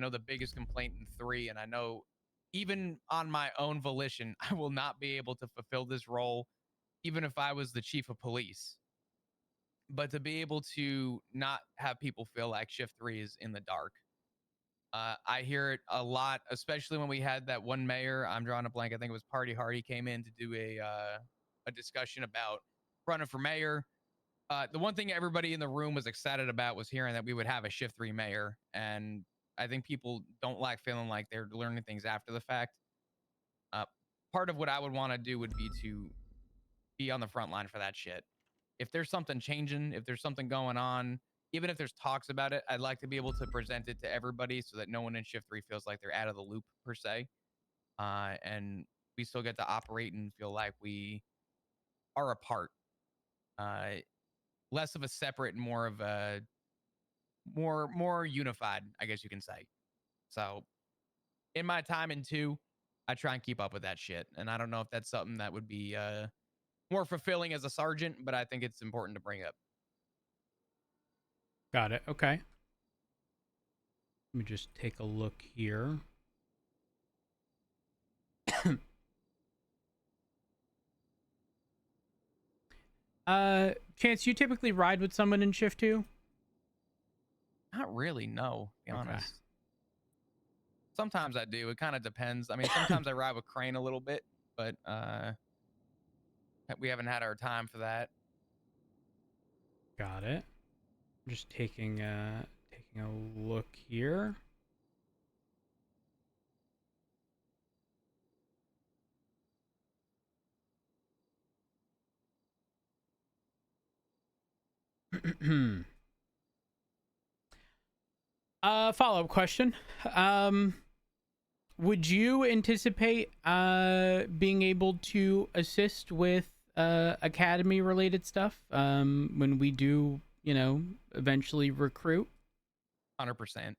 know the biggest complaint in 3, and I know even on my own volition, I will not be able to fulfill this role, even if I was the chief of police. But to be able to not have people feel like shift 3 is in the dark. I hear it a lot, especially when we had that one mayor. I'm drawing a blank. I think it was Party Hardy came in to do a discussion about running for mayor. The one thing everybody in the room was excited about was hearing that we would have a shift 3 mayor, and I think people don't like feeling like they're learning things after the fact. Uh, Part of what I would want to do would be to be on the front line for that shit. If there's something changing, if there's something going on, even if there's talks about it, I'd like to be able to present it to everybody so that no one in shift 3 feels like they're out of the loop per se. And we still get to operate and feel like we are a part. Uh, Less of a separate and more of a more unified, I guess you can say. So in my time in 2, I try and keep up with that shit. And I don't know if that's something that would be more fulfilling as a sergeant, but I think it's important to bring up. Got it. Okay. Let me just take a look here. Chance, you typically ride with someone in shift 2? Not really, no, to be Okay. honest. Sometimes I do. It kind of depends. I mean, sometimes I ride with Crane a little bit, but we haven't had our time for that. Got it. I'm just taking a look here. Follow-up question. Would you anticipate being able to assist with academy related stuff when we do, eventually recruit? 100%.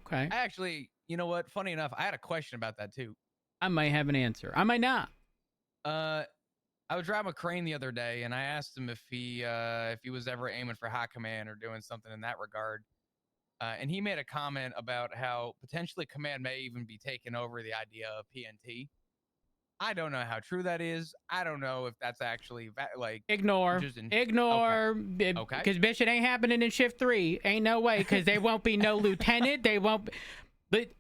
Okay. I actually, you know what? Funny enough, I had a question about that too. I might have an answer. I might not. I was driving a Crane the other day, and I asked him if he was ever aiming for high command or doing something in that regard. And he made a comment about how potentially command may even be taking over the idea of PNT. I don't know how true that is. I don't know if that's actually Ignore. just in. Ignore. Okay. Because bitch, it ain't happening in shift 3. Ain't no way. Because there won't be no lieutenant. They won't. But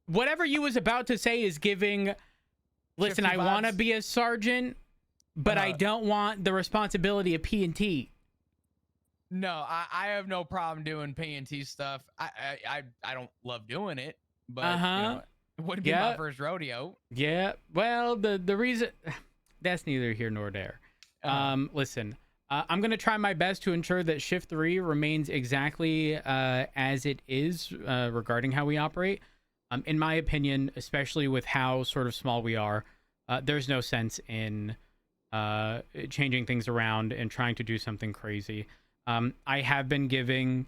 whatever you was about to say is giving. Listen, I want to be a sergeant, but I don't want the responsibility of P&T. No, I have no problem doing P&T stuff. I don't love doing it, but it wouldn't be my first rodeo. Yeah. Well, the reason that's neither here nor there. Listen, I'm gonna try my best to ensure that shift 3 remains exactly as it is regarding how we operate. In my opinion, especially with how sort of small we are, there's no sense in changing things around and trying to do something crazy. I have been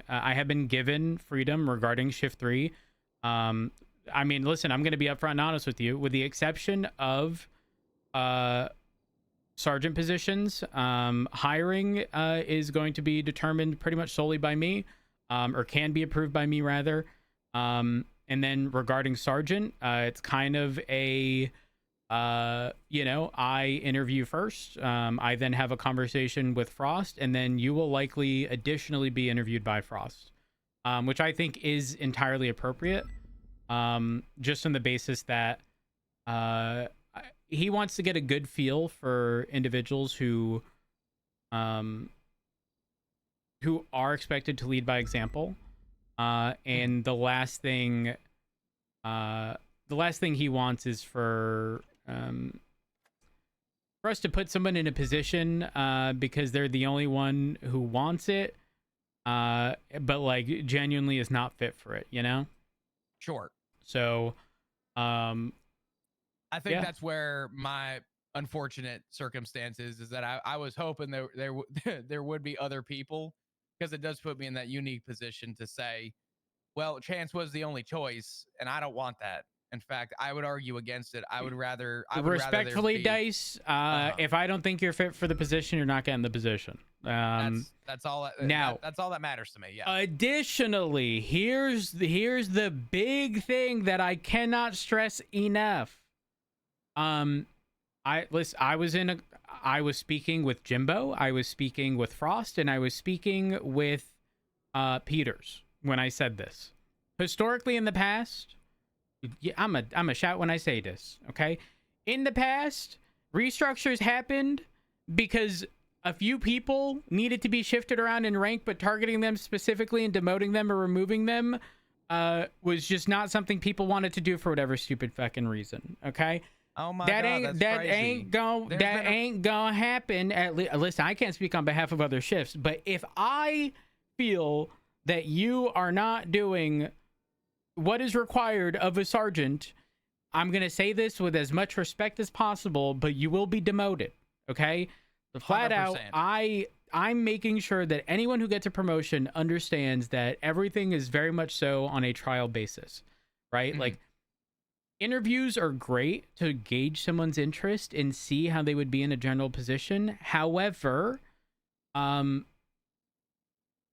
I have been given freedom regarding shift 3. I mean, listen, I'm going to be upfront and honest with you. With the exception of sergeant positions, hiring is going to be determined pretty much solely by me, or can be approved by me, rather. And then regarding sergeant, it's kind of a, I interview first. I then have a conversation with Frost, and then you will likely additionally be interviewed by Frost, which I think is entirely appropriate. Just on the basis that he wants to get a good feel for individuals who are expected to lead by example. And the last thing he wants is for us to put someone in a position because they're the only one who wants it, but like genuinely is not fit for it, Sure. So I think that's where my unfortunate circumstances is that I was hoping there would be other people, because it does put me in that unique position to say, well, Chance was the only choice, and I don't want that. In fact, I would argue against it. I would rather respectfully, Dice, if I don't think you're fit for the position, you're not getting the position. That's all. Now, That's all that matters to me. Yeah. additionally, here's the big thing that I cannot stress enough. I was speaking with Jimbo, I was speaking with Frost, and I was speaking with Peters when I said this. Historically, in the past, yeah, I'm a shout when I say this. Okay, in the past, restructures happened because a few people needed to be shifted around in rank, but targeting them specifically and demoting them or removing them was just not something people wanted to do for whatever stupid fucking reason. Okay. Oh my god, that ain't gonna happen. Listen, I can't speak on behalf of other shifts, but if I feel that you are not doing what is required of a sergeant, I'm gonna say this with as much respect as possible, but you will be demoted. Okay, so flat 100%. out, I'm making sure that anyone who gets a promotion understands that everything is very much so on a trial basis, right? Mm-hmm. Like, interviews are great to gauge someone's interest and see how they would be in a general position. However,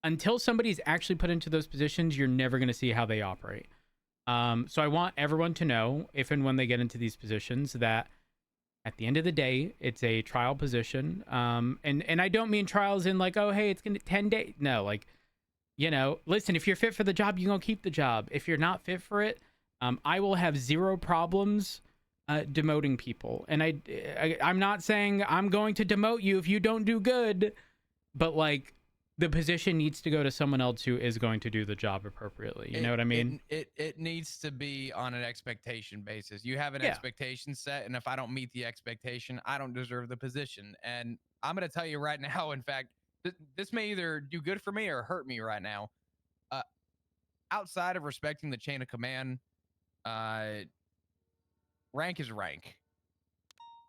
until somebody's actually put into those positions, you're never going to see how they operate. So I want everyone to know, if and when they get into these positions, that at the end of the day, it's a trial position. And I don't mean trials in like, oh, hey, it's going to 10 days. No, like, listen, if you're fit for the job, you're going to keep the job. If you're not fit for it, I will have zero problems demoting people. And I'm not saying I'm going to demote you if you don't do good, but like, the position needs to go to someone else who is going to do the job appropriately. You know what I mean? It needs to be on an expectation basis. You have an expectation set, and if I don't meet the expectation, I don't deserve the position. And I'm going to tell you right now, in fact, this may either do good for me or hurt me right now. Outside of respecting the chain of command, rank is rank.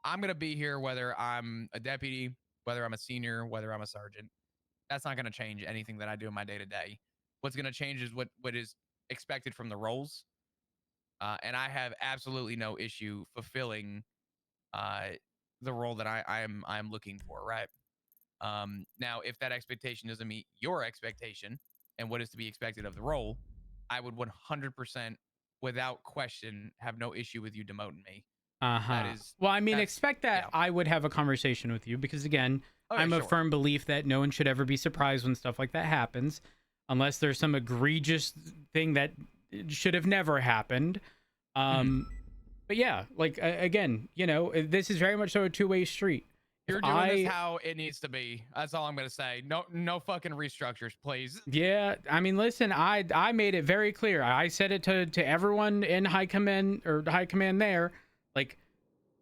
I'm going to be here whether I'm a deputy, whether I'm a senior, whether I'm a sergeant. That's not going to change anything that I do in my day-to-day. What's going to change is what is expected from the roles. And I have absolutely no issue fulfilling the role that I am looking for, right? Now, if that expectation doesn't meet your expectation and what is to be expected of the role, I would 100%, without question, have no issue with you demoting me. Well, I mean, expect that I would have a conversation with you because, again, I'm a firm belief that no one should ever be surprised when stuff like that happens, unless there's some egregious thing that should have never happened. But yeah, like, again, this is very much so a two-way street. You're doing this how it needs to be. That's all I'm going to say. No fucking restructures, please. Yeah, I mean, listen, I made it very clear. I said it to everyone in high command there. Like,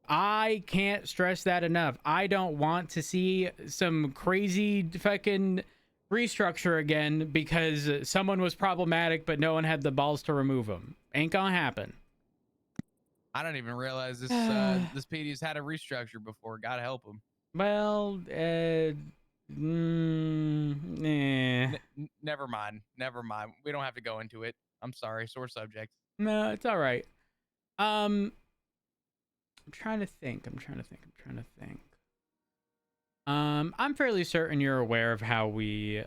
I can't stress that enough. I don't want to see some crazy fucking restructure again because someone was problematic, but no one had the balls to remove them. Ain't gonna happen. I don't even realize this this PD's had a restructure before. Gotta help him. Well, never mind. We don't have to go into it. I'm sorry. Sore subject. No, it's all right. I'm trying to think. I'm fairly certain you're aware of how we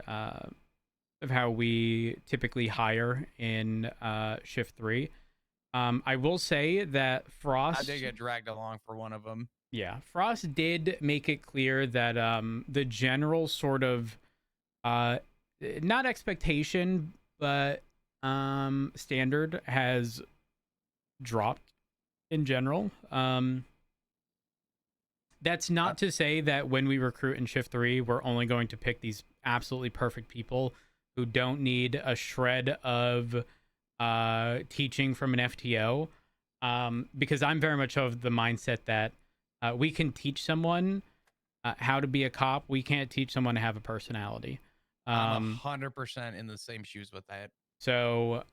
typically hire in shift 3. I will say that Frost, I did get dragged along for one of them. Yeah, Frost did make it clear that the general sort of not expectation, but standard has dropped in general. That's not to say that when we recruit in shift 3, we're only going to pick these absolutely perfect people who don't need a shred of teaching from an FTO, because I'm very much of the mindset that we can teach someone how to be a cop. We can't teach someone to have a personality. I'm 100% in the same shoes with that. So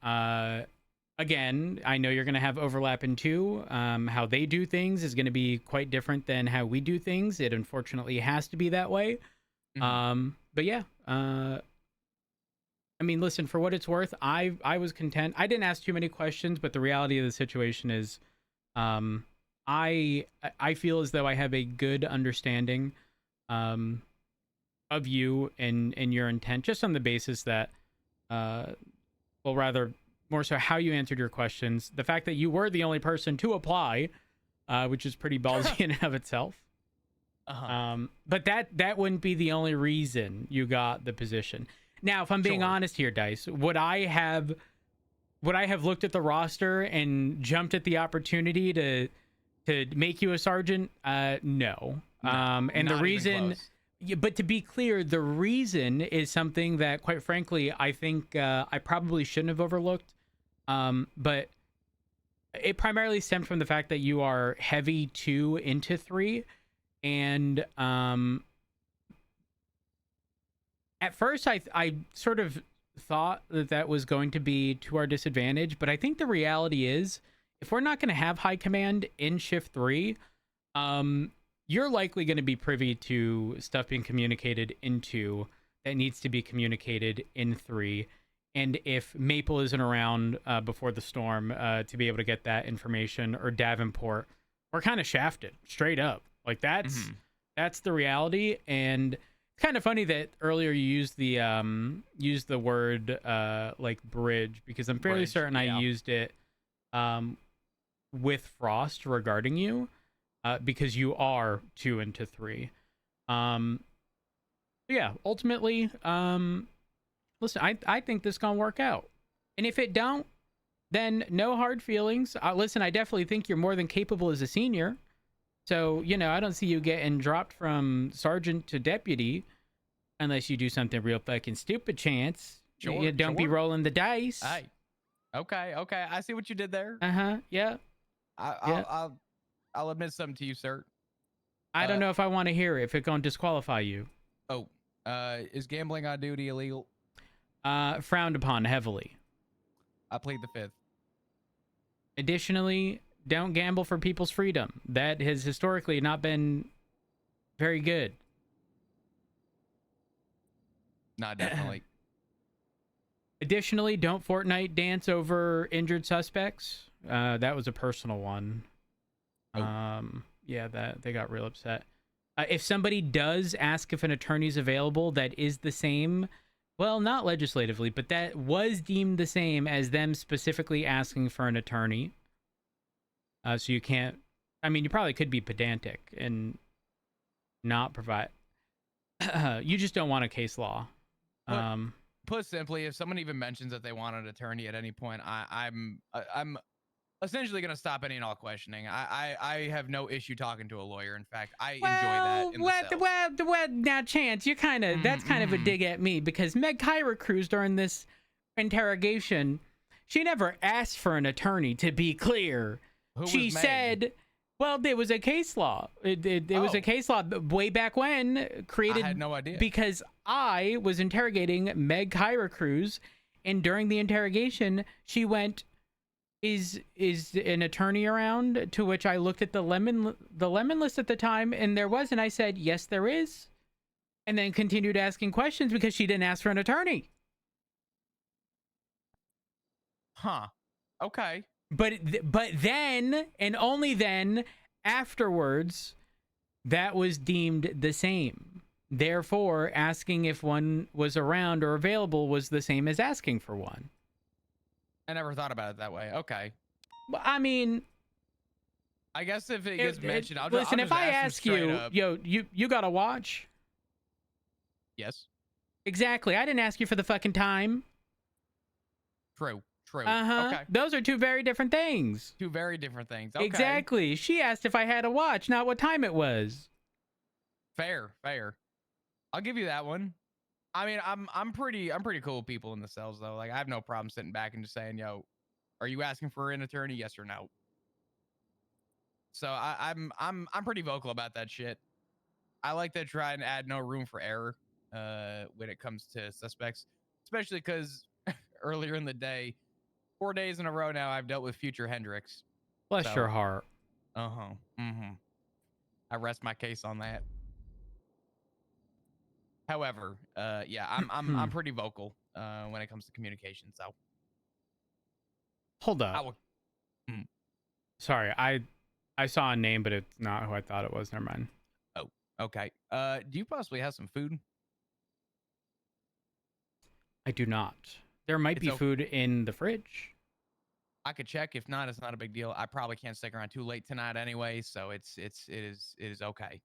again, I know you're going to have overlap in 2. How they do things is going to be quite different than how we do things. It unfortunately has to be that way. But yeah, I mean, listen, for what it's worth, I was content. I didn't ask too many questions, but the reality of the situation is I feel as though I have a good understanding of you and your intent, just on the basis that, well, rather more so how you answered your questions. The fact that you were the only person to apply, which is pretty ballsy in and of itself. But that wouldn't be the only reason you got the position. Now, if I'm being honest here, Dice, would I have looked at the roster and jumped at the opportunity to make you a sergeant? No. And the reason, yeah, but to be clear, the reason is something that, quite frankly, I think I probably shouldn't have overlooked. But it primarily stemmed from the fact that you are heavy 2 into 3. And at first, I sort of thought that was going to be to our disadvantage. But I think the reality is, if we're not going to have high command in Shift 3, you're likely going to be privy to stuff being communicated into that needs to be communicated in 3. And if Maple isn't around before the storm to be able to get that information, or Davenport, we're kind of shafted straight up. Like that's the reality. And it's kind of funny that earlier you used the word like bridge, because I'm fairly certain I used it with Frost regarding you, because you are 2 into 3. Yeah, ultimately, listen, I think this gonna work out. And if it don't, then no hard feelings. Listen, I definitely think you're more than capable as a senior. So, I don't see you getting dropped from sergeant to deputy unless you do something real fucking stupid, Chance. You don't be rolling the dice. Hey. Okay. I see what you did there. Yeah. I'll admit something to you, sir. I don't know if I want to hear it, if it's going to disqualify you. Oh, is gambling on duty illegal? Frowned upon heavily. I plead the 5th. Additionally, don't gamble for people's freedom. That has historically not been very good. Not definitely. Additionally, don't Fortnite dance over injured suspects. That was a personal one. Yeah, that they got real upset. If somebody does ask if an attorney's available, that is the same. Well, not legislatively, but that was deemed the same as them specifically asking for an attorney. So you can't. I mean, you probably could be pedantic and not provide. You just don't want a case law. Put simply, if someone even mentions that they want an attorney at any point, I'm essentially going to stop any and all questioning. I have no issue talking to a lawyer. In fact, I enjoy that in the cells. Well, now, Chance, you kind of that's kind of a dig at me, because Meg Kyra Cruz during this interrogation, she never asked for an attorney. To be clear, she said, "Well, there was a case law. It was a case law way back when created." I had no idea, because I was interrogating Meg Kyra Cruz, and during the interrogation, she went, Is an attorney around? To which I looked at the lemon list at the time, and there was, and I said, yes, there is, and then continued asking questions because she didn't ask for an attorney. Huh? Okay. But then, and only then, afterwards, that was deemed the same. Therefore, asking if one was around or available was the same as asking for one. I never thought about it that way. Okay. I mean, I guess if it gets mentioned, I'll listen. just If I ask you, up. you got a watch? Yes. Exactly. I didn't ask you for the fucking time. True. Okay. Those are two very different things. Two very different things. Okay. Exactly. She asked if I had a watch, not what time it was. Fair. I'll give you that one. I mean, I'm pretty cool with people in the cells though. Like, I have no problem sitting back and just saying, "Yo, are you asking for an attorney? Yes or no?" So I'm pretty vocal about that shit. I like to try and add no room for error when it comes to suspects, especially because earlier in the day, 4 days in a row now, I've dealt with future Hendricks. Bless your heart. I rest my case on that. However, yeah, I'm pretty vocal when it comes to communication. So hold up. Sorry, I saw a name, but it's not who I thought it was. Never mind. Oh, okay. Do you possibly have some food? I do not. There might It's be food in the fridge. I could check. If not, it's not a big deal. I probably can't stick around too late tonight anyway, so it is okay.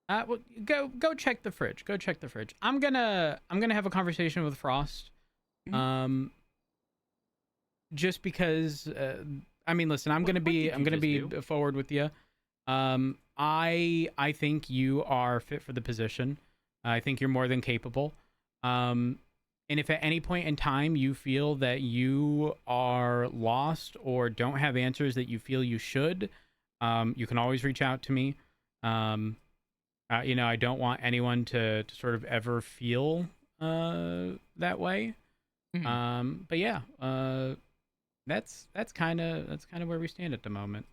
Well, go check the fridge. Go check the fridge. I'm gonna have a conversation with Frost. Mhm. Just because I mean, listen, I'm gonna be forward with you. I think you are fit for the position. I think you're more than capable. And if at any point in time you feel that you are lost or don't have answers that you feel you should, you can always reach out to me. I don't want anyone to sort of ever feel that way. But yeah, that's kind of where we stand at the moment.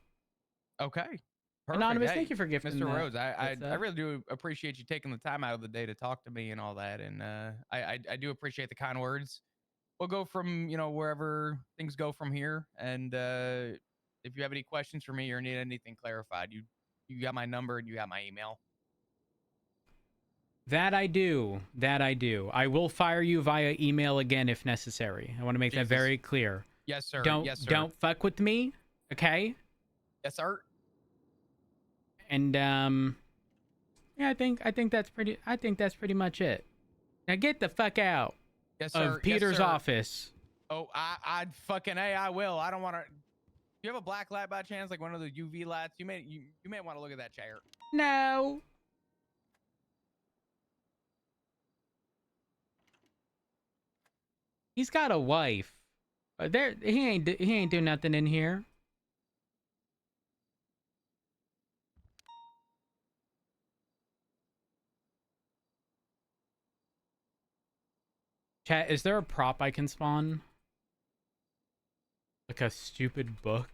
Okay. Perfect. Anonymous, Hey, thank you for gifting Mr. that. Rhodes, I That's really do appreciate you taking the time out of the day to talk to me and all that, and I do appreciate the kind words. We'll go from wherever things go from here, and if you have any questions for me or need anything clarified, you got my number and you got my email. That I do. That I do. I will fire you via email again if necessary. I want to make that Jesus. very clear. Yes, sir. Don't Yes, sir. don't fuck with me, okay? Yes, sir. And yeah, I think that's pretty much it. Now get the fuck out Yes, sir. of Peter's yes, sir. office. Oh, I'd fucking I will. I don't want to. You have a black light by chance, like one of the UV lights? You may want to look at that chair. No. He's got a wife. There he ain't do nothing in here. Chat, is there a prop I can spawn? Like a stupid book?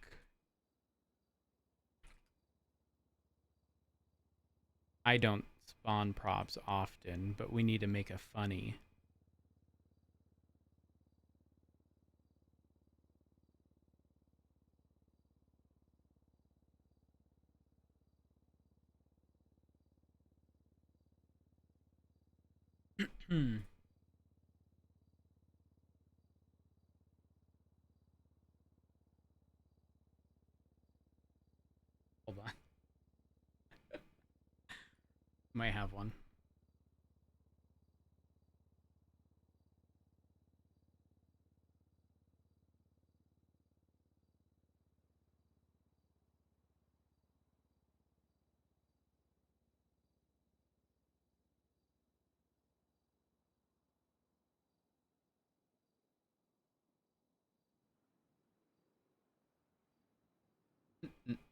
I don't spawn props often, but we need to make a funny. Hold on. Might have one.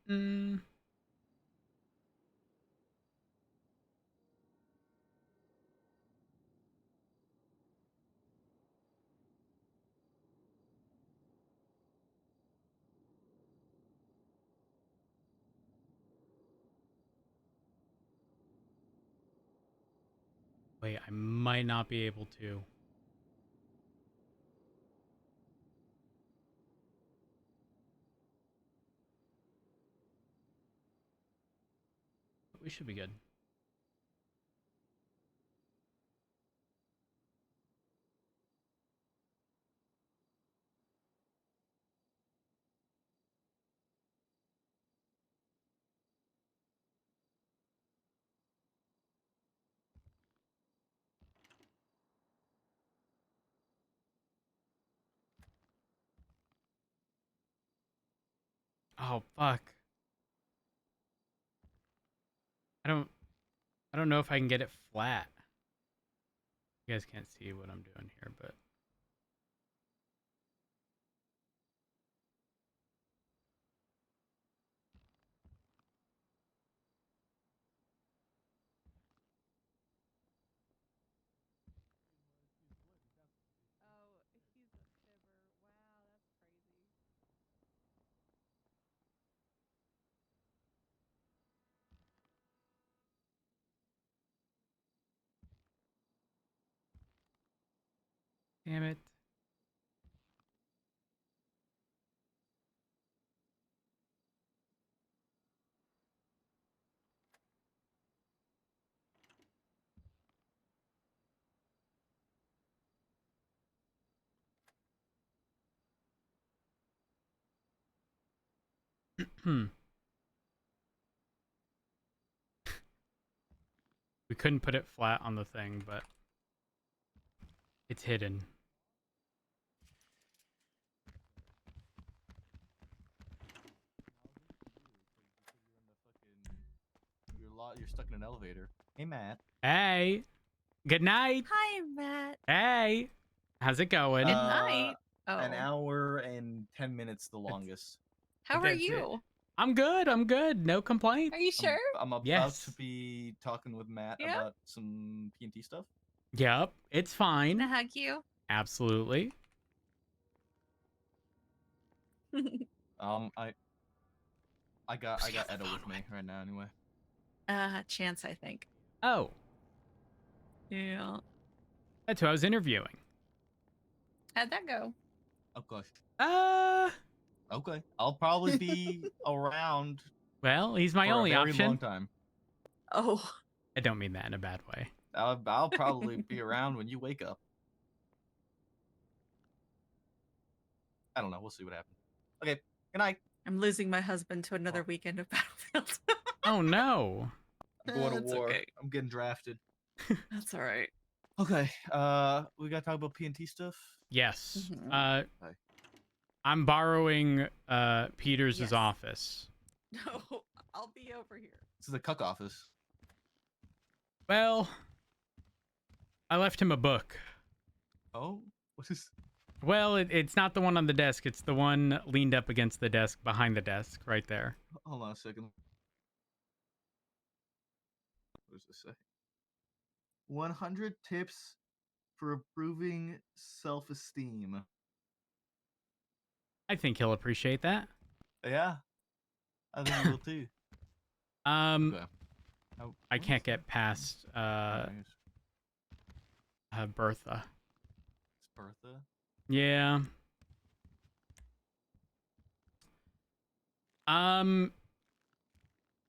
Mm-mm. Wait, I might not be able to. But we should be good. Oh fuck. I don't know if I can get it flat. You guys can't see what I'm doing here, but damn it. We couldn't put it flat on the thing, but it's hidden. You're stuck in an elevator. Hey, Matt. Hey, good night. Hi, Matt. Hey, how's it going? Good night. An Oh, hour and 10 minutes, the longest. how are That's it. you? I'm good. I'm good. No complaints. Are you sure? I'm about Yes. to be talking with Matt Yeah? about some P&T stuff. Yep, it's fine. Can I hug you? Absolutely. I got Edo with me right now anyway. Chance, I think. Oh, Yeah. that's who I was interviewing. How'd that go? Okay. Okay. I'll probably be around Well, he's my for only a very option. long time. Oh, I don't mean that in a bad way. I'll probably be around when you wake up. I don't know. We'll see what happens. Okay. Good night. I'm losing my husband to another weekend of Battlefield. Oh no. I'm going to That's war. okay. I'm getting drafted. That's all right. Okay. We got to talk about P&T stuff. Yes. Mhm. Hi. I'm borrowing Peters's Yes. office. No, I'll be over here. This is the cuck office. Well, I left him a book. Oh, what is? Well, it's not the one on the desk. It's the one leaned up against the desk, behind the desk, right there. Hold on a second. What does this say? 100 tips for improving self-esteem. I think he'll appreciate that. Yeah, I think you will too. Okay. I can't get past Bertha. It's Bertha. Yeah.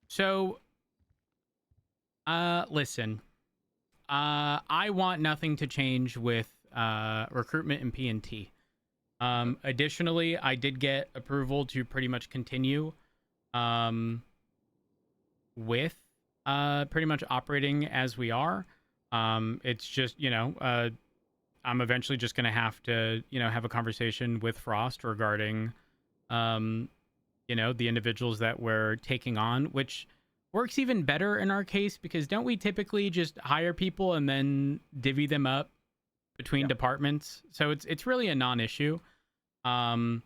So listen. I want nothing to change with recruitment and P&T. Additionally, I did get approval to pretty much continue with pretty much operating as we are. It's just, I'm eventually just going to have to, have a conversation with Frost regarding, the individuals that we're taking on, which works even better in our case because don't we typically just hire people and then divvy them up between departments? So it's really a non-issue. Yeah,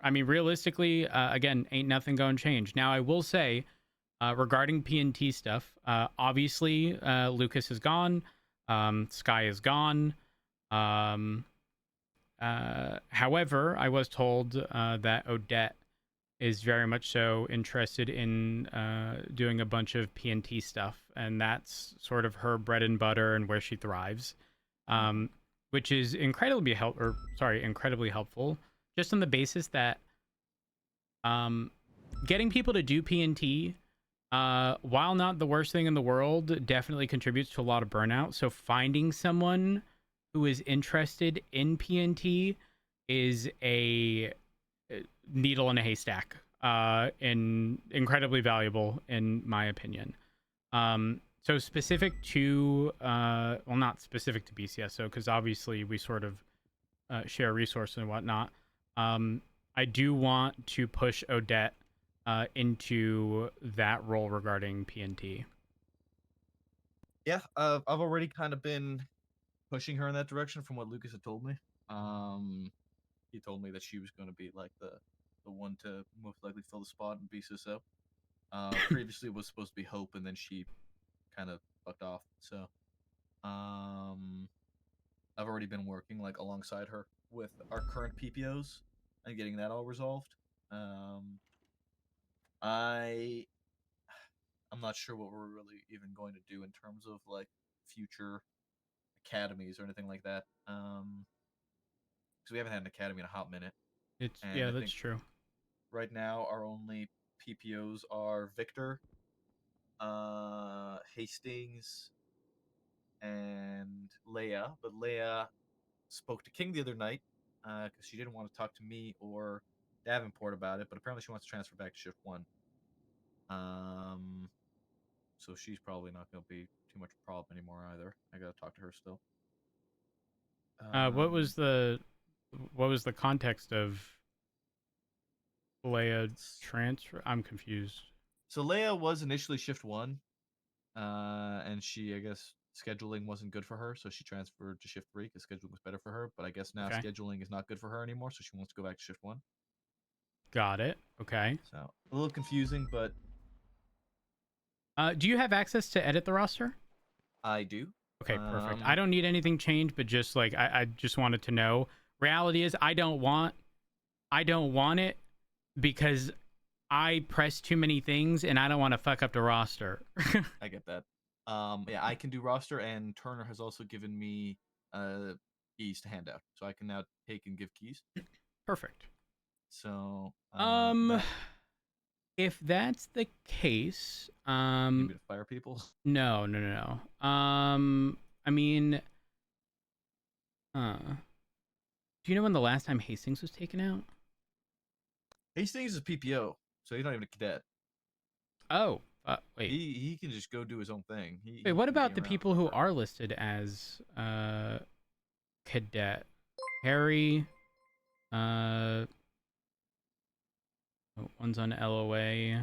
I mean, realistically, again, ain't nothing going to change. Now, I will say, regarding P&T stuff, obviously, Lucas is gone. Sky is gone. However, I was told that Odette is very much so interested in doing a bunch of P&T stuff, and that's sort of her bread and butter and where she thrives, which is incredibly helpful, just on the basis that getting people to do P&T, while not the worst thing in the world, definitely contributes to a lot of burnout. So finding someone who is interested in P&T is a needle in a haystack, and incredibly valuable in my opinion. So specific to well, not specific to BCSO, because obviously we sort of share resources and whatnot. I do want to push Odette into that role regarding P&T. Yeah, I've already kind of been pushing her in that direction from what Lucas had told me. He told me that she was going to be like the one to most likely fill the spot in BCSO. Previously it was supposed to be Hope, and then she kind of fucked off. So, I've already been working like alongside her with our current PPOs and getting that all resolved. I'm not sure what we're really even going to do in terms of like future academies or anything like that. Because we haven't had an academy in a hot minute. Yeah, that's true. Right now, our only PPOs are Victor, Hastings, and Leia. But Leia spoke to King the other night because she didn't want to talk to me or Davenport about it, but apparently she wants to transfer back to shift 1. So she's probably not going to be too much of a problem anymore either. I got to talk to her still. What was the context of Leia transfer? I'm confused. So Leia was initially shift 1, and she, I guess, scheduling wasn't good for her, so she transferred to shift 3 because scheduling was better for her. But I guess now Okay. scheduling is not good for her anymore, so she wants to go back to shift 1. Got it. Okay. So a little confusing, but Do you have access to edit the roster? I do. Okay, perfect. I don't need anything changed, but just like I just wanted to know. Reality is I don't want it because I press too many things and I don't want to fuck up the roster. I get that. Yeah, I can do roster, and Turner has also given me keys to hand out, so I can now take and give keys. Perfect. So if that's the case, you need me to fire people? no. I mean, do you know when the last time Hastings was taken out? Hastings is PPO, so he's not even a cadet. Oh, wait. He can just go do his own thing. Wait, what can be about the around people who forever. are listed as cadet? Harry, oh, one's on LOA.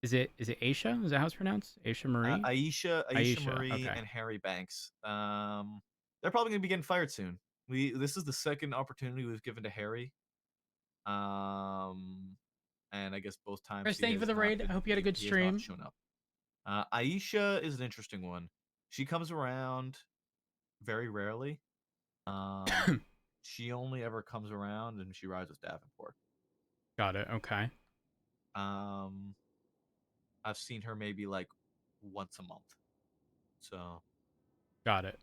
Is it Aisha? Is that how it's pronounced? Aisha Marie? Aisha Marie, okay. and Harry Banks. They're probably gonna be getting fired soon. This is the second opportunity we've given to Harry. And I guess both times Chris, thank you for the raid. I hope you had a good he has not stream. shown up. Aisha is an interesting one. She comes around very rarely. She only ever comes around and she rides with Davenport. Got it. Okay. I've seen her maybe like once a month. So Got it.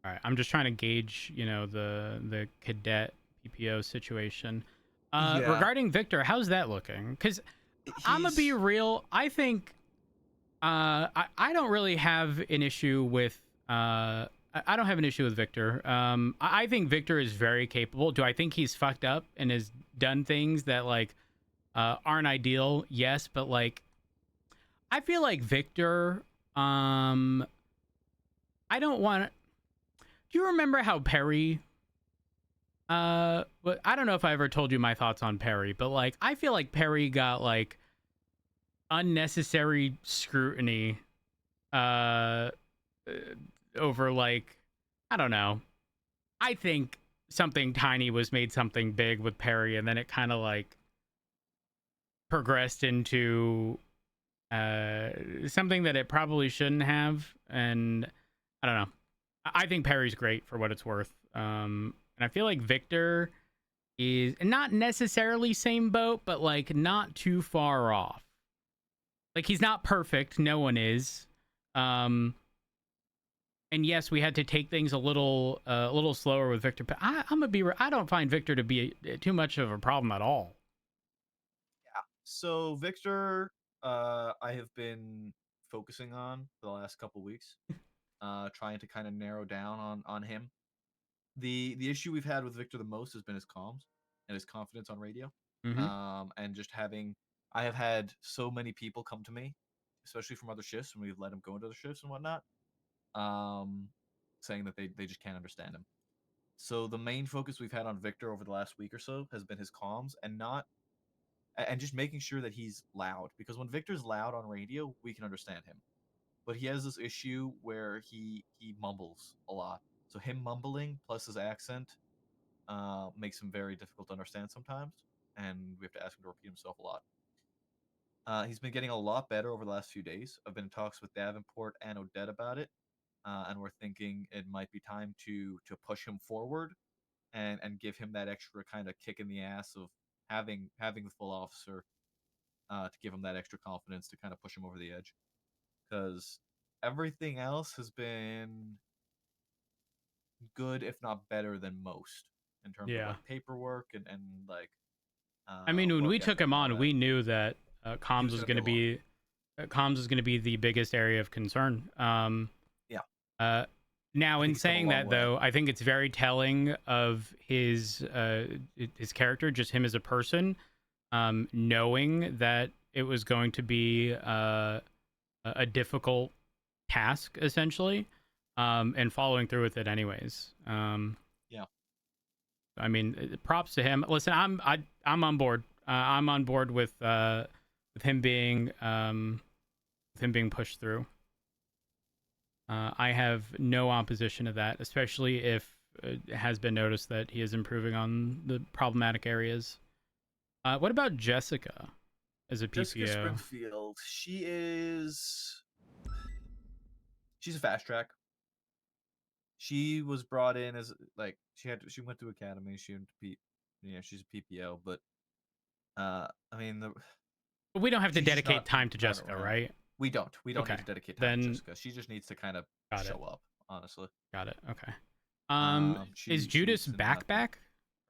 All right. I'm just trying to gauge, the cadet PPO situation. Yeah. Regarding Victor, how's that looking? Because I'm gonna be real. I think I don't really have an issue with I don't have an issue with Victor. I think Victor is very capable. Do I think he's fucked up and has done things that like aren't ideal? Yes, but like I feel like Victor I don't want. Do you remember how Perry but I don't know if I ever told you my thoughts on Perry, but like I feel like Perry got like unnecessary scrutiny over like I don't know. I think something tiny was made something big with Perry, and then it kind of like progressed into something that it probably shouldn't have. And I don't know. I think Perry's great for what it's worth. And I feel like Victor is not necessarily same boat, but like not too far off. Like he's not perfect. No one is. And yes, we had to take things a little slower with Victor. But I'm gonna be. I don't find Victor to be too much of a problem at all. Yeah. So Victor, I have been focusing on for the last couple weeks, trying to kind of narrow down on him. The issue we've had with Victor the most has been his comms and his confidence on radio. And just having I have had so many people come to me, especially from other shifts, when we've let him go into other shifts and whatnot, saying that they just can't understand him. So the main focus we've had on Victor over the last week or so has been his comms and just making sure that he's loud, because when Victor's loud on radio, we can understand him. But he has this issue where he mumbles a lot. So him mumbling plus his accent makes him very difficult to understand sometimes, and we have to ask him to repeat himself a lot. He's been getting a lot better over the last few days. I've been in talks with Davenport and Odette about it, and we're thinking it might be time to push him forward and give him that extra kind of kick in the ass of having the full officer, to give him that extra confidence to kind of push him over the edge, because everything else has been good, if not better than most, in terms of Yeah. like paperwork and like. I mean, when we work took ethic him and all on, that. we knew that comms was was gonna going to be a lot. be comms was going to be the biggest area of concern. Yeah. Now, I in think he's come a saying long that, way. though, I think it's very telling of his character, just him as a person, knowing that it was going to be a difficult task, essentially, and following through with it anyways. Yeah. I mean, props to him. Listen, I'm on board. I'm on board with him being pushed through. I have no opposition to that, especially if it has been noticed that he is improving on the problematic areas. What about Jessica as a Jessica PPO? Springfield, she's a fast track. She was brought in as like she went to academy. She went to she's a PPO, but I mean We don't have to she's just dedicate not time to not Jessica, around. right? We don't need Okay. to dedicate time to Then Jessica. She just needs to kind of got it. show up. Honestly, Got it. Okay. Is she Judas needs to not be- back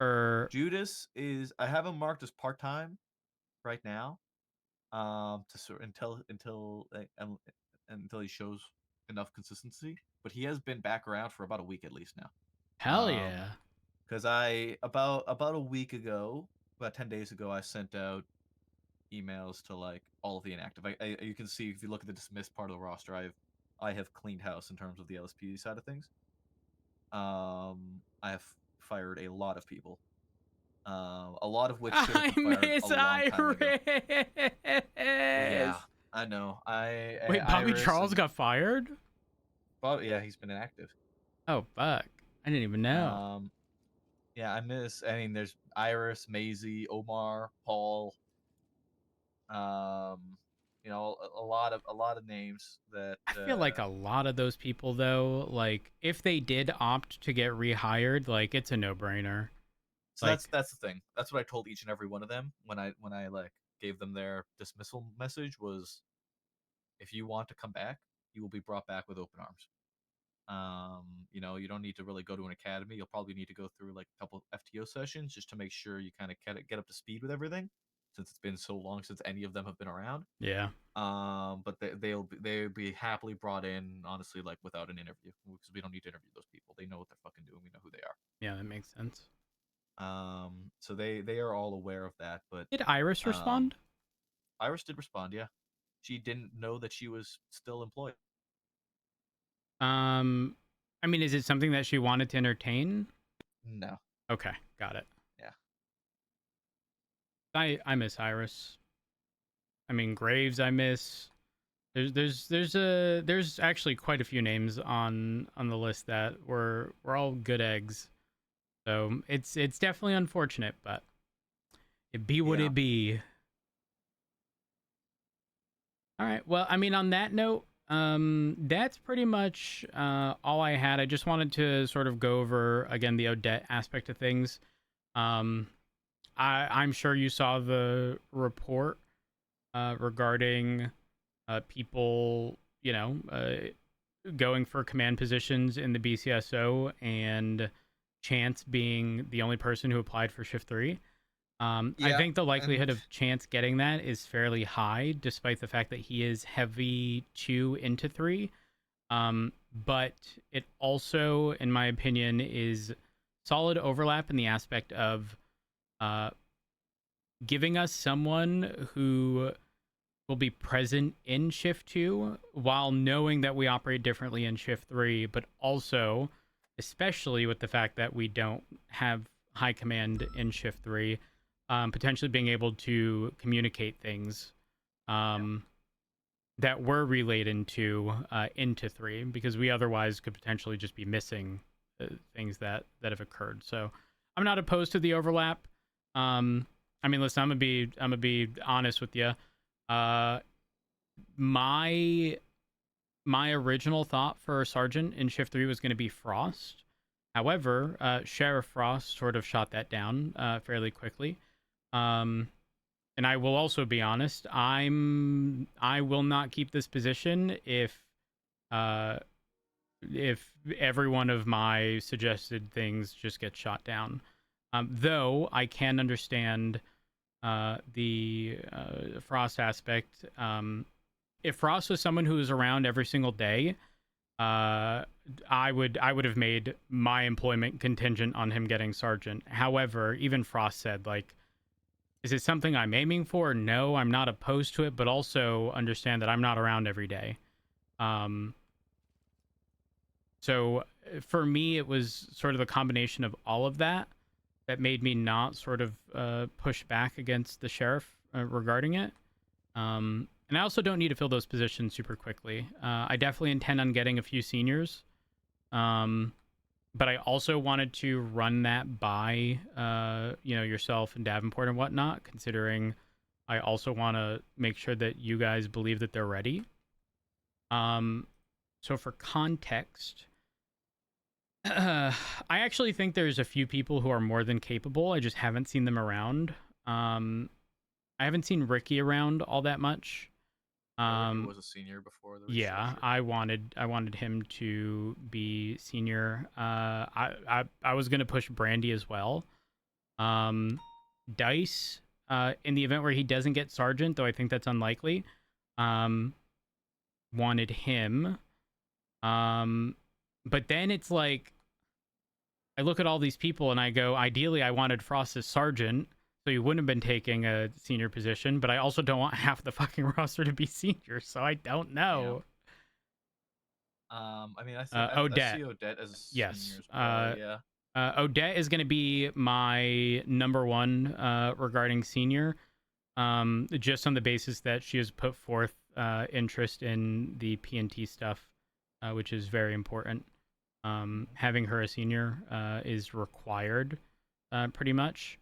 or Judas is I have him marked as part time right now. To sort until he shows enough consistency. But he has been back around for about a week at least now. hell yeah? Because I about a week ago, about 10 days ago, I sent out emails to like all of the inactive. You can see if you look at the dismissed part of the roster, I have cleaned house in terms of the LSPD side of things. I have fired a lot of people. A lot of which should have been fired a long time ago. Yeah, I know. Wait, Bobby Iris Charles and- got fired? yeah, he's been inactive. Oh fuck! I didn't even know. Yeah, I mean, there's Iris, Maisie, Omar, Paul. A lot of names that I feel like a lot of those people, though, like if they did opt to get rehired, like it's a no-brainer. So like- that's the thing. That's what I told each and every one of them when I like gave them their dismissal message was, if you want to come back, you will be brought back with open arms. You don't need to really go to an academy. You'll probably need to go through like a couple FTO sessions just to make sure you kind of get up to speed with everything, since it's been so long since any of them have been around. Yeah. But they'll be happily brought in, honestly, like without an interview, because we don't need to interview those people. They know what they're fucking doing. We know who they are. Yeah, that makes sense. So they are all aware of that. But Did Iris respond? Iris did respond. Yeah, she didn't know that she was still employed. I mean, is it something that she wanted to entertain? No. Okay, got it. Yeah. I miss Iris. I mean, Graves I miss. There's actually quite a few names on the list that were all good eggs. So it's definitely unfortunate, but it be what it be. All right. Well, I mean, on that note, that's pretty much all I had. I just wanted to sort of go over again the Odette aspect of things. I'm sure you saw the report regarding people, going for command positions in the BCSO, and Chance being the only person who applied for Shift 3. I think the likelihood of Chance getting that is fairly high, despite the fact that he is heavy 2 into 3. But it also, in my opinion, is solid overlap in the aspect of giving us someone who will be present in Shift 2 while knowing that we operate differently in Shift 3, but also, especially with the fact that we don't have high command in Shift 3, potentially being able to communicate things that we're relayed into 3, because we otherwise could potentially just be missing things that have occurred. So I'm not opposed to the overlap. I mean, listen, I'm gonna be honest with you. My original thought for a sergeant in Shift 3 was going to be Frost. However, Sheriff Frost sort of shot that down fairly quickly. And I will also be honest, I will not keep this position if every one of my suggested things just gets shot down. Though I can understand the Frost aspect. If Frost was someone who was around every single day, I would have made my employment contingent on him getting sergeant. However, even Frost said, like, is it something I'm aiming for? No, I'm not opposed to it, but also understand that I'm not around every day. So for me, it was sort of the combination of all of that that made me not sort of push back against the sheriff regarding it. And I also don't need to fill those positions super quickly. I definitely intend on getting a few seniors. But I also wanted to run that by, yourself and Davenport and whatnot, considering I also want to make sure that you guys believe that they're ready. So for context, I actually think there's a few people who are more than capable. I just haven't seen them around. I haven't seen Ricky around all that much. He was a senior before the Yeah, restructure. I wanted him to be senior. I was gonna push Brandy as well. Dice, in the event where he doesn't get sergeant, though I think that's unlikely, wanted him. But then it's like I look at all these people and I go, ideally I wanted Frost as sergeant, so he wouldn't have been taking a senior position, but I also don't want half the fucking roster to be senior, so I don't know. I mean, I Odette. see Odette as a Yes. senior as well. Yeah. Odette is going to be my number one regarding senior, just on the basis that she has put forth interest in the PNT stuff, which is very important. Having her a senior is required, pretty much.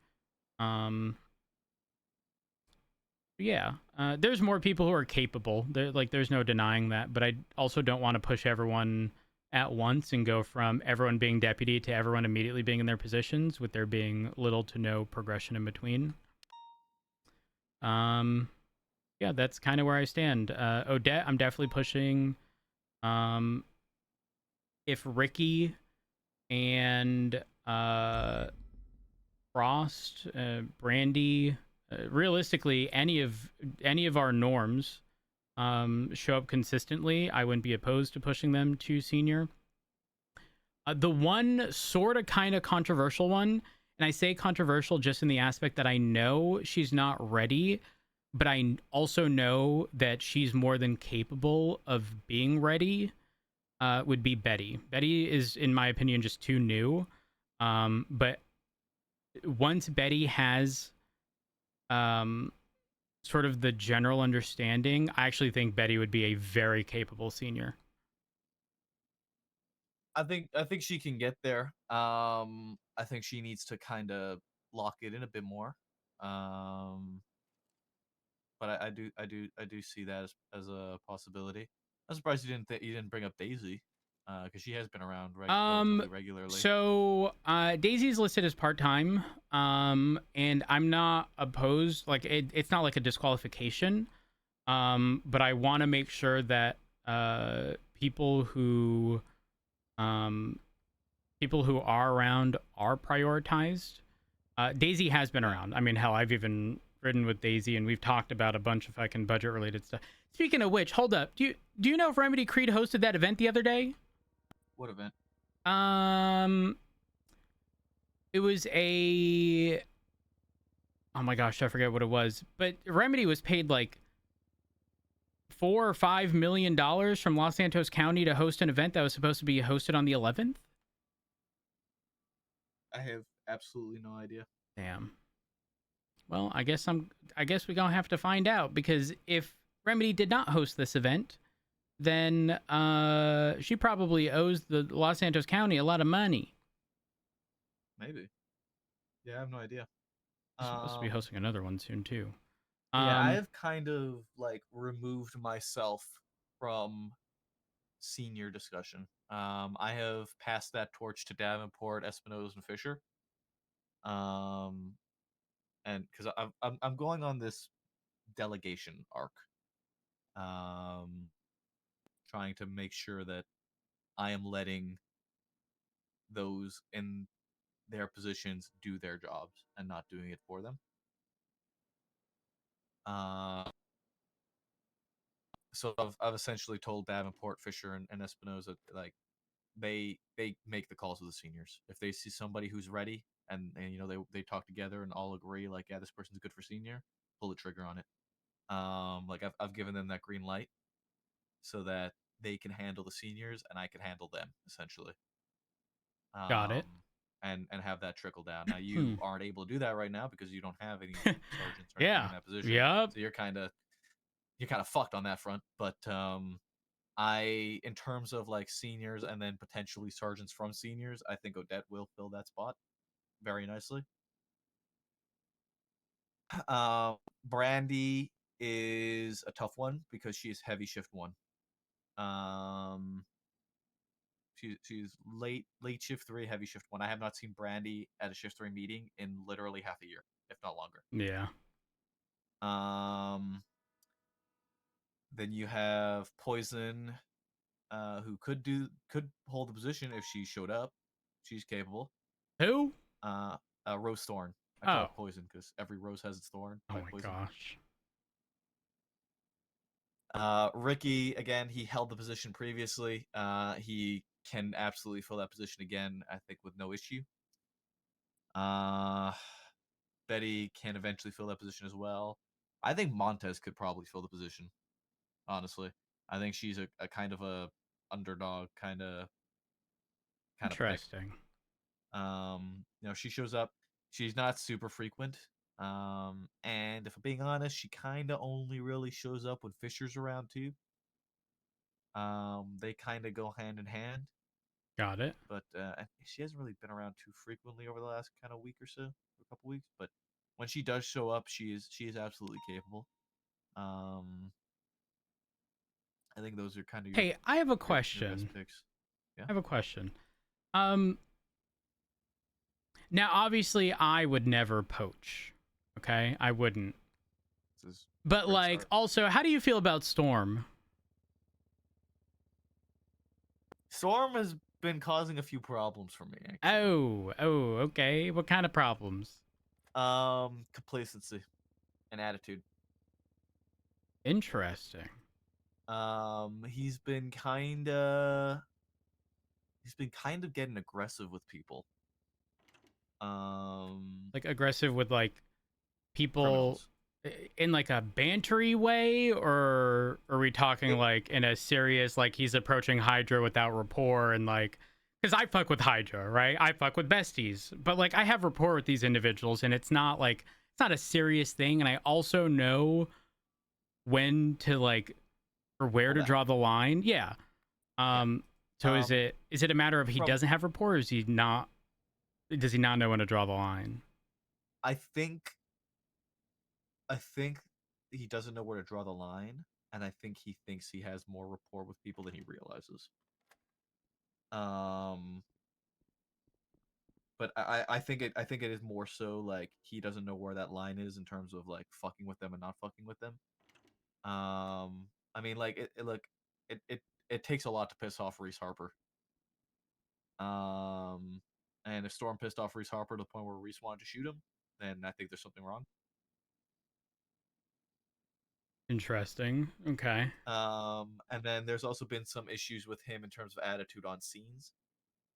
Yeah, there's more people who are capable. There's no denying that. But I also don't want to push everyone at once and go from everyone being deputy to everyone immediately being in their positions, with there being little to no progression in between. Yeah, that's kind of where I stand. Odette, I'm definitely pushing. If Ricky and Frost, Brandy, realistically, any of our norms show up consistently, I wouldn't be opposed to pushing them to senior. The one sort of kind of controversial one, and I say controversial just in the aspect that I know she's not ready, but I also know that she's more than capable of being ready, would be Betty. Betty is, in my opinion, just too new. But once Betty has sort of the general understanding, I actually think Betty would be a very capable senior. I think she can get there. I think she needs to kind of lock it in a bit more. But I do see that as a possibility. I'm surprised you didn't bring up Daisy, because she has been around relatively regularly. So Daisy's listed as part-time, and I'm not opposed. Like it's not like a disqualification, but I want to make sure that people who are around are prioritized. Daisy has been around. I mean, hell, I've even ridden with Daisy, and we've talked about a bunch of fucking budget-related stuff. Speaking of which, hold up. Do you know if Remedy Creed hosted that event the other day? What event? It was a... Oh my gosh, I forget what it was. But Remedy was paid like $4 or $5 million from Los Santos County to host an event that was supposed to be hosted on the 11th. I have absolutely no idea. Damn. Well, I guess we're gonna have to find out, because if Remedy did not host this event, then she probably owes the Los Santos County a lot of money. Maybe. Yeah, I have no idea. She's supposed to be hosting another one soon too. Yeah, I have kind of like removed myself from senior discussion. I have passed that torch to Davenport, Espinosa, and Fisher. And because I'm going on this delegation arc, trying to make sure that I am letting those in their positions do their jobs and not doing it for them. So I've essentially told Davenport, Fisher, and Espinoza like they make the calls with the seniors. If they see somebody who's ready and you know they talk together and all agree like yeah this person's good for senior, pull the trigger on it. Like I've given them that green light so that they can handle the seniors and I can handle them essentially. Got it. And have that trickle down. Now Hmm. you aren't able to do that right now because you don't have any sergeants or anything Yeah. in that position. Yep. So you're kind of fucked on that front. But I in terms of like seniors and then potentially sergeants from seniors, I think Odette will fill that spot very nicely. Brandy is a tough one because she is heavy shift one. Um, she's late shift 3, heavy shift 1. I have not seen Brandy at a shift 3 meeting in literally half a year, if not longer. Yeah. Then you have Poison, who could hold the position if she showed up. She's capable. Who? Rose Thorn. I call Oh. it Poison because every rose has its thorn. Oh By my Poison. gosh. Ricky, again, he held the position previously. He can absolutely fill that position again, I think, with no issue. Betty can eventually fill that position as well. I think Montez could probably fill the position, honestly. I think she's a kind of a underdog kind of pick. Interesting. You know, she shows up. She's not super frequent. And if I'm being honest, she kind of only really shows up when Fisher's around too. They kind of go hand in hand, Got it. but she hasn't really been around too frequently over the last kind of week or so, a couple weeks. But when she does show up, she is absolutely capable. I think those are kind of Hey, I have a your question. best picks. Yeah. I have a question. Now obviously I would never poach. Okay? I wouldn't. This is But great like start. also, how do you feel about Storm? Storm has been causing a few problems for me. Oh, okay. What kind of problems? Complacency and attitude. Interesting. He's been kind of getting aggressive with people. Like aggressive with like people Criminals. in like a bantery way, or are we talking like in a serious like he's approaching Hydra without rapport and like because I fuck with Hydra, right? I fuck with besties, but like I have rapport with these individuals and it's not a serious thing, and I also know when to like or where Pull to back. draw the line. Yeah. So is it a matter of he from- doesn't have rapport, or is he not? Does he not know when to draw the line? I think he doesn't know where to draw the line, and I think he thinks he has more rapport with people than he realizes. But I think it is more so like he doesn't know where that line is in terms of like fucking with them and not fucking with them. I mean like it takes a lot to piss off Reese Harper. And if Storm pissed off Reese Harper to the point where Reese wanted to shoot him, then I think there's something wrong. Interesting. Okay. And then there's also been some issues with him in terms of attitude on scenes.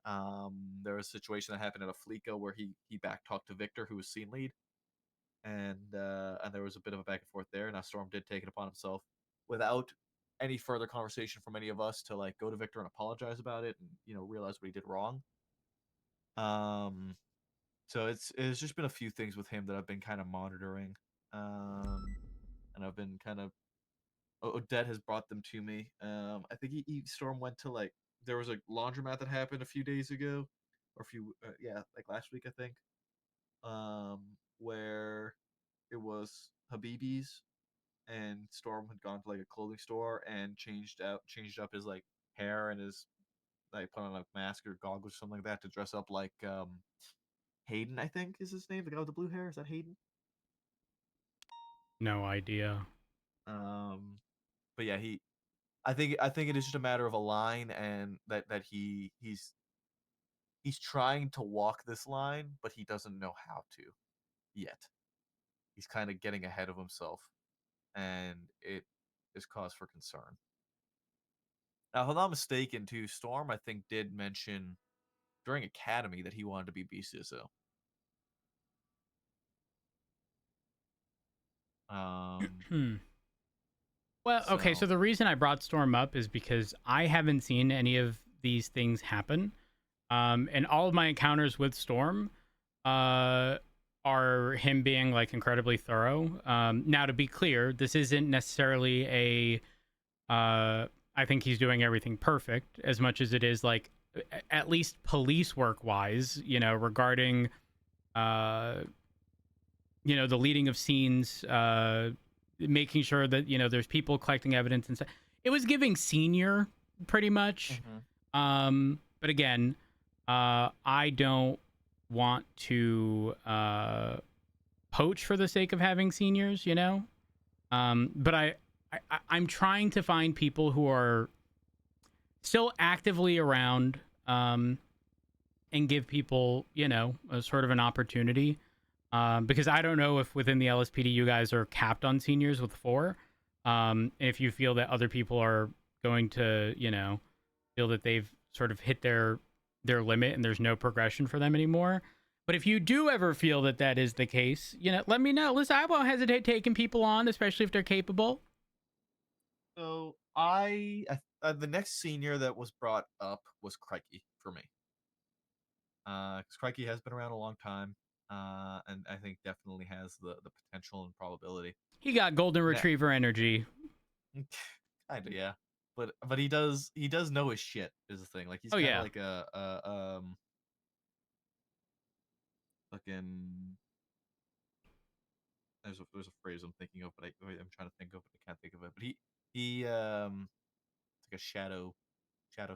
There was a situation that happened at a Fleeca where he back talked to Victor, who was scene lead, and there was a bit of a back and forth there. Now Storm did take it upon himself without any further conversation from any of us to like go to Victor and apologize about it and realize what he did wrong. So it's just been a few things with him that I've been kind of monitoring, and I've been kind of Odette has brought them to me. I think Storm went to like there was a laundromat that happened a few days ago, or like last week I think, where it was Habibi's, and Storm had gone to like a clothing store and changed up his like hair and his like put on a mask or goggles or something like that to dress up like Hayden, I think is his name, the guy with the blue hair. Is that Hayden? No idea. But yeah, I think it is just a matter of a line, and that he's trying to walk this line, but he doesn't know how to yet. He's kind of getting ahead of himself, and is cause for concern. Now, if I'm not mistaken, too, Storm I think did mention during Academy that he wanted to be BCSO. Hmm. Well, okay, so the reason I brought Storm up is because I haven't seen any of these things happen. And all of my encounters with Storm are him being like incredibly thorough. Now, to be clear, this isn't necessarily a I think he's doing everything perfect, as much as it is like at least police work wise, you know, regarding you know, the leading of scenes, making sure that, you know, there's people collecting evidence and stuff. It was giving senior pretty much. But again, I don't want to poach for the sake of having seniors, you know. But I'm trying to find people who are still actively around, and give people, you know, a sort of an opportunity. Because I don't know if within the LSPD you guys are capped on seniors with 4. If you feel that other people are going to, you know, feel that they've sort of hit their limit and there's no progression for them anymore. But if you do ever feel that that is the case, you know, let me know. Listen, I won't hesitate taking people on, especially if they're capable. So the next senior that was brought up was Crikey for me. Because Crikey has been around a long time, and I think definitely has the potential and probability. He got golden retriever energy. Kinda, yeah. But he does know his shit is the thing. Like he's kind of like a fucking. There's a phrase I'm thinking of, but I'm trying to think of it. I can't think of it. But he it's like a shadow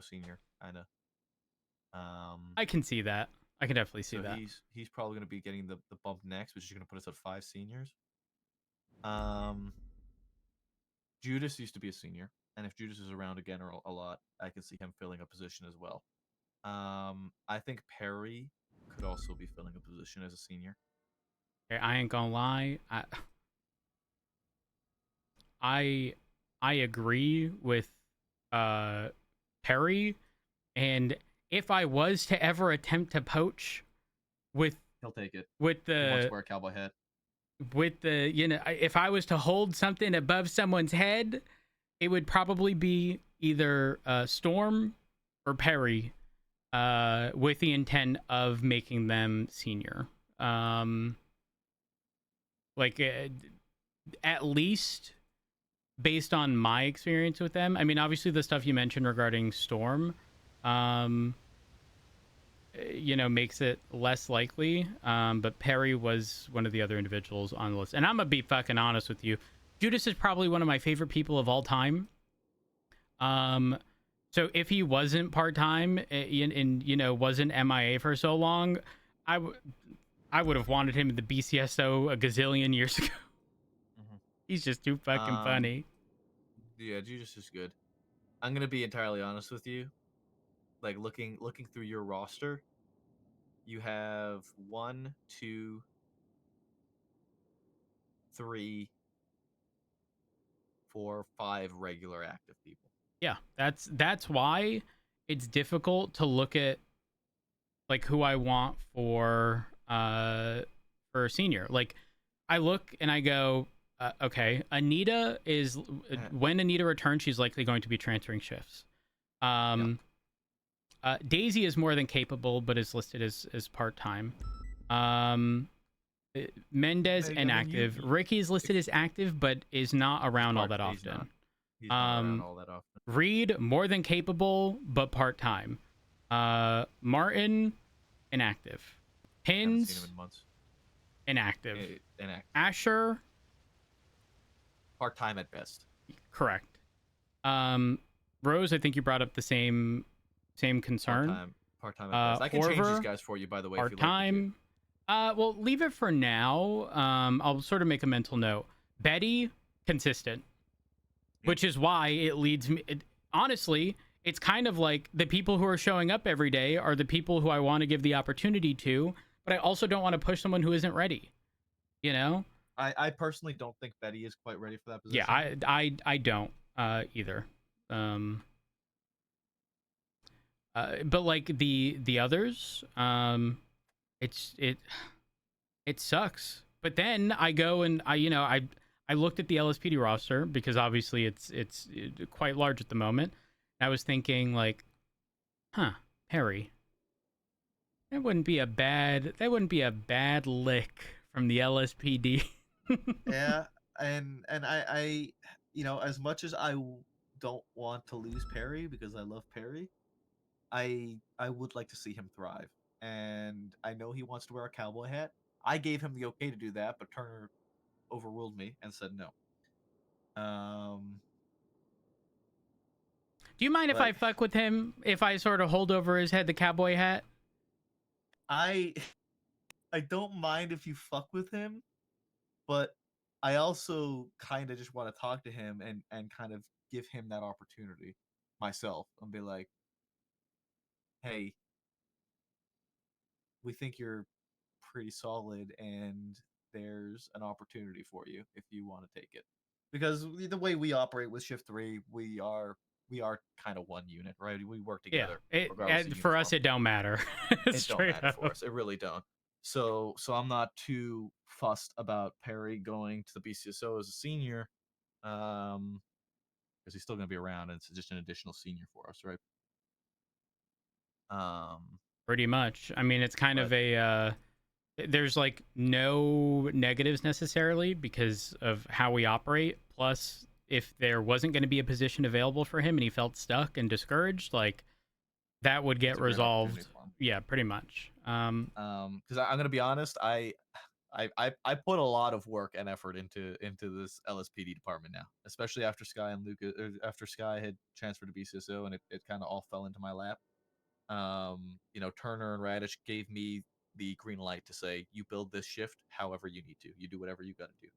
senior kind of. I can see that. I can definitely see that. He's probably going to be getting the bump next, which is going to put us at 5 seniors. Judas used to be a senior, and if Judas is around again or a lot, I can see him filling a position as well. I think Perry could also be filling a position as a senior. Okay, I ain't gonna lie. I agree with Perry, and if I was to ever attempt to poach with, He'll take it. With He wants the to wear a cowboy hat. With the, you know, if I was to hold something above someone's head, it would probably be either Storm or Perry, with the intent of making them senior. Like at least based on my experience with them. I mean, obviously the stuff you mentioned regarding Storm, you know, makes it less likely. But Perry was one of the other individuals on the list. And I'm gonna be fucking honest with you. Judas is probably one of my favorite people of all time. So if he wasn't part-time and you know, wasn't MIA for so long, I would have wanted him in the BCSO a gazillion years ago. He's just too fucking funny. Yeah, Judas is good. I'm gonna be entirely honest with you. Like looking through your roster, you have 1, 2, 3, 4, 5 regular active people. Yeah, that's why it's difficult to look at like who I want for senior. Like I look and I go, okay, Anita is when Anita returns, she's likely going to be transferring shifts. Daisy is more than capable, but is listed as part-time. Mendez inactive. Ricky's listed as active, but is not around all that often. He's not around all that often. Reed, more than capable, but part-time. Martin, inactive. Haven't seen Pins, him in months. inactive. Inactive. Asher, Part-time at best. correct. Rose, I think you brought up the same concern. Part-time at best. I can change Orver, these guys for you, by the way, if you'd like me Part-time. Well, leave it for now. I'll sort of make a mental note. Betty, consistent. Which is why it leads me... honestly, it's kind of like the people who are showing up every day are the people who I want to give the opportunity to, but I also don't want to push someone who isn't ready. You know? I personally don't think Betty is quite ready for that Yeah, position. I don't either. But like the others, it sucks. But then I go and I looked at the LSPD roster because obviously it's quite large at the moment. I was thinking like, huh, Perry, that wouldn't be a bad lick from the LSPD. Yeah, and as much as don't want to lose Perry because I love Perry, I would like to see him thrive. And I know he wants to wear a cowboy hat. I gave him the okay to do that, but Turner overruled me and said no. Do you mind if I But fuck with him if I sort of hold over his head the cowboy hat? I I don't mind if you fuck with him, but I also kind of just want to talk to him and kind of give him that opportunity myself and be like, hey, we think you're pretty solid and there's an opportunity for you if you want to take it. Because the way we operate with shift 3, we are kind of one unit, right? We work Yeah, together regardless of for us uniform. it don't matter. It don't Straight matter for up. us. It really don't. So I'm not too fussed about Perry going to the BCSO as a senior, because he's still going to be around, and it's just an additional senior for us, right? Pretty much. I mean, it's kind But of a there's like no negatives necessarily because of how we operate. Plus, if there wasn't going to be a position available for him and he felt stuck and discouraged, like that would get it's a great opportunity resolved. for him. Yeah, pretty much. Because I'm going to be honest, I put a lot of work and effort into this LSPD department now, especially after Sky and Luca, after Sky had transferred to BCSO, and it kind of all fell into my lap. Turner and Radish gave me the green light to say, you build this shift however you need to. You do whatever you got to do.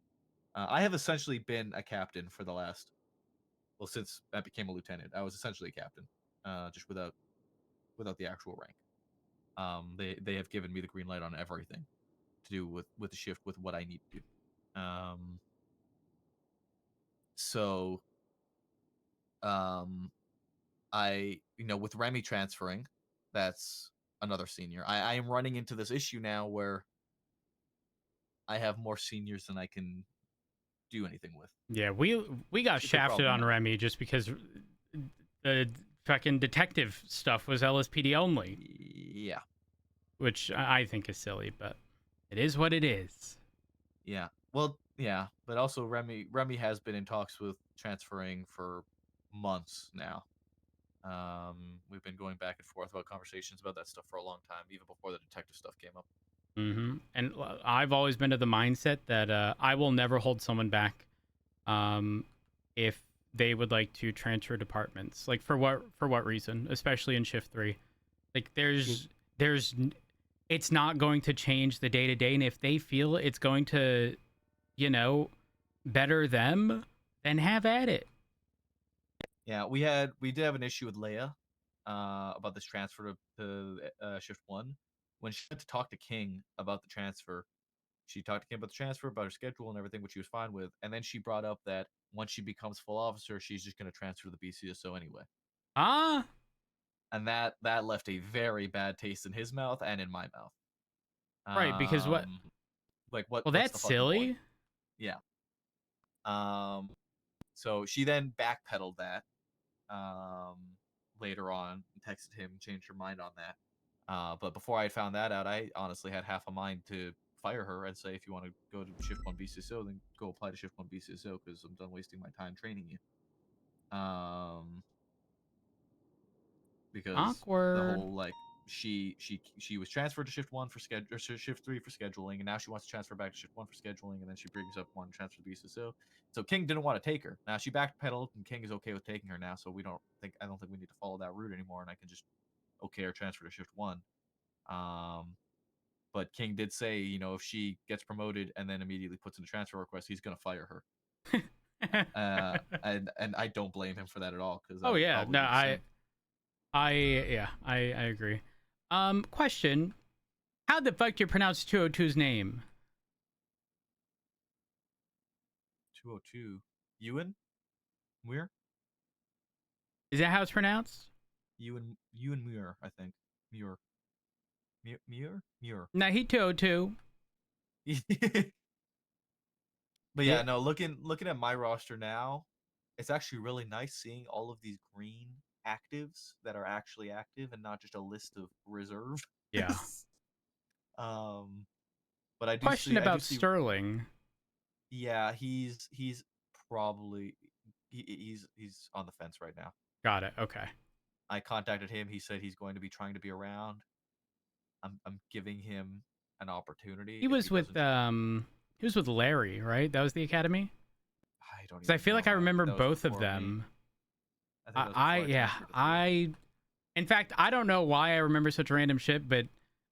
I have essentially been a captain for the last, well, since I became a lieutenant. I was essentially a captain, just without the actual rank. They have given me the green light on everything to do with the shift, with what I need to do. So I with Remy transferring, that's another senior. I am running into this issue now where I have more seniors than I can do anything with. Yeah, we got It's a good shafted problem to on have. Remy just because the fucking detective stuff was LSPD only, Yeah, which I think is silly, but it is what it is. yeah. Well, yeah, but also Remy has been in talks with transferring for months now. We've been going back and forth about conversations about that stuff for a long time, even before the detective stuff came up. And I've always been of the mindset that I will never hold someone back if they would like to transfer departments. Like for what reason? Especially in shift 3. Like it's not going to change the day to day, and if they feel it's going to, better them, then have at it. Yeah, we did have an issue with Leia about this transfer to shift 1. When she went to talk to King about the transfer, she talked to King about the transfer, about her schedule and everything, which she was fine with. And then she brought up that once she becomes full officer, she's just going to transfer to the BCSO anyway. Ah, And that left a very bad taste in his mouth and in my mouth. right. Because what? Like Well, what's that's the fucking point? silly. Yeah. So she then backpedaled that later on, and texted him, changed her mind on that. But before I had found that out, I honestly had half a mind to fire her and say, if you want to go to Shift 1 BCSO, then go apply to Shift 1 BCSO, because I'm done wasting my time training you. Because the Awkward. whole like she was transferred to Shift 1 for schedule, or Shift 3 for scheduling, and now she wants to transfer back to Shift 1 for scheduling, and then she brings up one transfer to BCSO. So King didn't want to take her. Now she backpedaled, and King is okay with taking her now. So I don't think we need to follow that route anymore, and I can just okay her transfer to Shift 1. But King did say, if she gets promoted and then immediately puts in a transfer request, he's gonna fire her. And I don't blame him for that at all, because I Oh would yeah, probably no, do the same. I agree. Question: how the fuck do you pronounce 202's name? 202. Ewan? Muir? Is that how it's pronounced? Ewan Muir, I think. Muir. Muir? Muir. No, he 202. But yeah, It, no, looking at my roster now, it's actually really nice seeing all of these green actives that are actually active and not just a list of reserve. yeah. um but I do Question see about Sterling. yeah, he's probably he's on the fence right now. Got it. Okay. I contacted him. He said he's going to be trying to be around. I'm giving him an opportunity. He If was he with doesn't show, he was with Larry, right? That was the academy. I don't Because I even feel know, like I man. remember That was both of before me. them. I think that was before I Yeah, transferred to 3. in fact, I don't know why I remember such random shit, but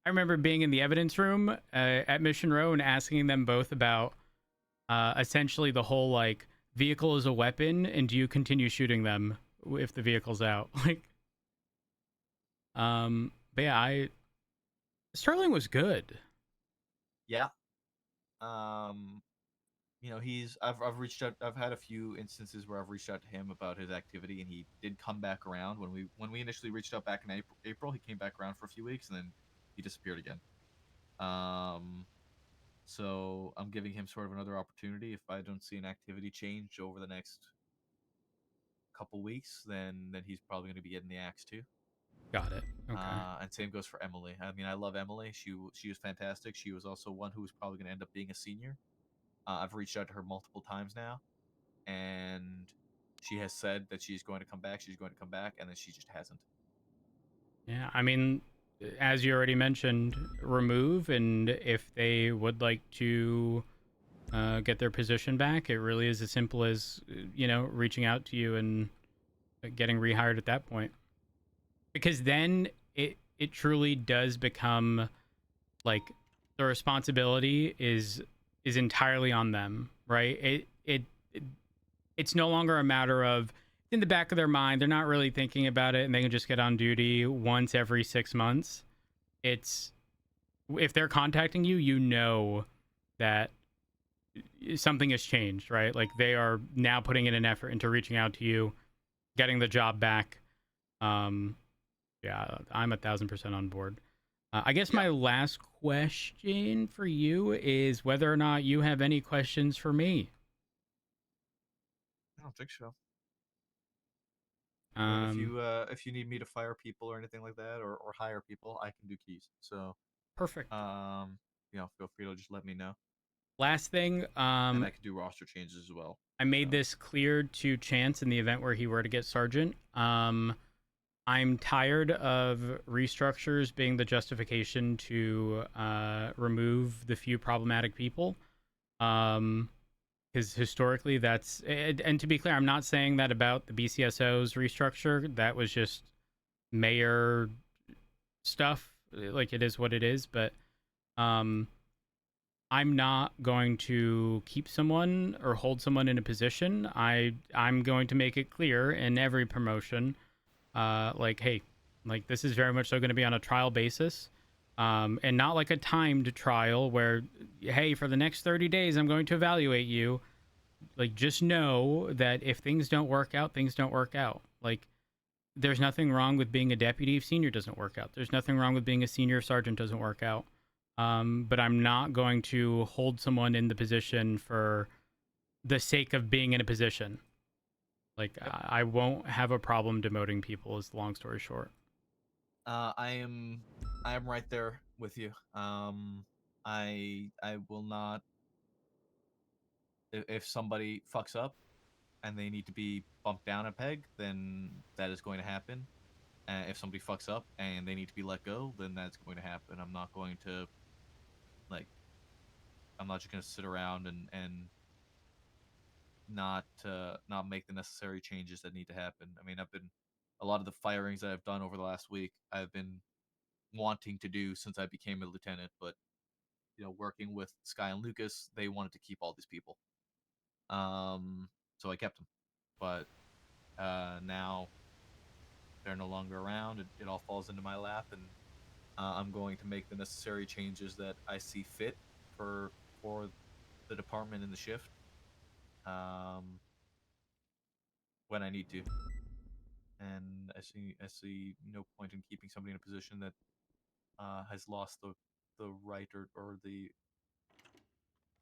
I remember being in the evidence room at Mission Row and asking them both about essentially the whole like vehicle is a weapon and do you continue shooting them if the vehicle's out? Like, but yeah, Sterling was good. Yeah. I've reached out. I've had a few instances where I've reached out to him about his activity, and he did come back around when we initially reached out back in April. He came back around for a few weeks, and then he disappeared again. Um, so I'm giving him sort of another opportunity. If I don't see an activity change over the next couple weeks, then he's probably going to be getting the axe too. Got it. Okay. And same goes for Emily. I mean, I love Emily. She was fantastic. She was also one who was probably going to end up being a senior. I've reached out to her multiple times now, and she has said that she's going to come back. She's going to come back, and then she just hasn't. Yeah, I mean, as you already mentioned, remove, and if they would like to get their position back, it really is as simple as reaching out to you and getting rehired at that point. Because then it truly does become like the responsibility is entirely on them, right? It's no longer a matter of in the back of their mind they're not really thinking about it and they can just get on duty once every 6 months. It's if they're contacting you, you know that something has changed, right? Like they are now putting in an effort into reaching out to you, getting the job back. Yeah, I'm 1,000% on board. I guess my last question for you is whether or not you have any questions for me. I don't think so. I mean, if you need me to fire people or anything like that, or hire people, I can do keys. So Perfect. feel free to just let me know. Last thing, and I can do roster changes as well. I made this clear to Chance in the event where he were to get sergeant. I'm tired of restructures being the justification to remove the few problematic people. Because historically that's, and to be clear, I'm not saying that about the BCSO's restructure. That was just mayor stuff. Like it is what it is. But I'm not going to keep someone or hold someone in a position. I'm going to make it clear in every promotion, like, hey, like this is very much so going to be on a trial basis, and not like a timed trial where, hey, for the next 30 days I'm going to evaluate you. Like, just know that if things don't work out, things don't work out. Like, there's nothing wrong with being a deputy if senior doesn't work out. There's nothing wrong with being a senior sergeant doesn't work out. But I'm not going to hold someone in the position for the sake of being in a position. Like, I won't have a problem demoting people, is the long story short. I am right there with you. I will not. If somebody fucks up and they need to be bumped down a peg, then that is going to happen. If somebody fucks up and they need to be let go, then that's going to happen. I'm not going to I'm not just going to sit around and not make the necessary changes that need to happen. I mean, a lot of the firings that I've done over the last week, I've been wanting to do since I became a lieutenant, but working with Sky and Lucas, they wanted to keep all these people. So I kept them. But now they're no longer around. It all falls into my lap, and I'm going to make the necessary changes that I see fit for the department and the shift. when I need to. And I see no point in keeping somebody in a position that has lost the right or the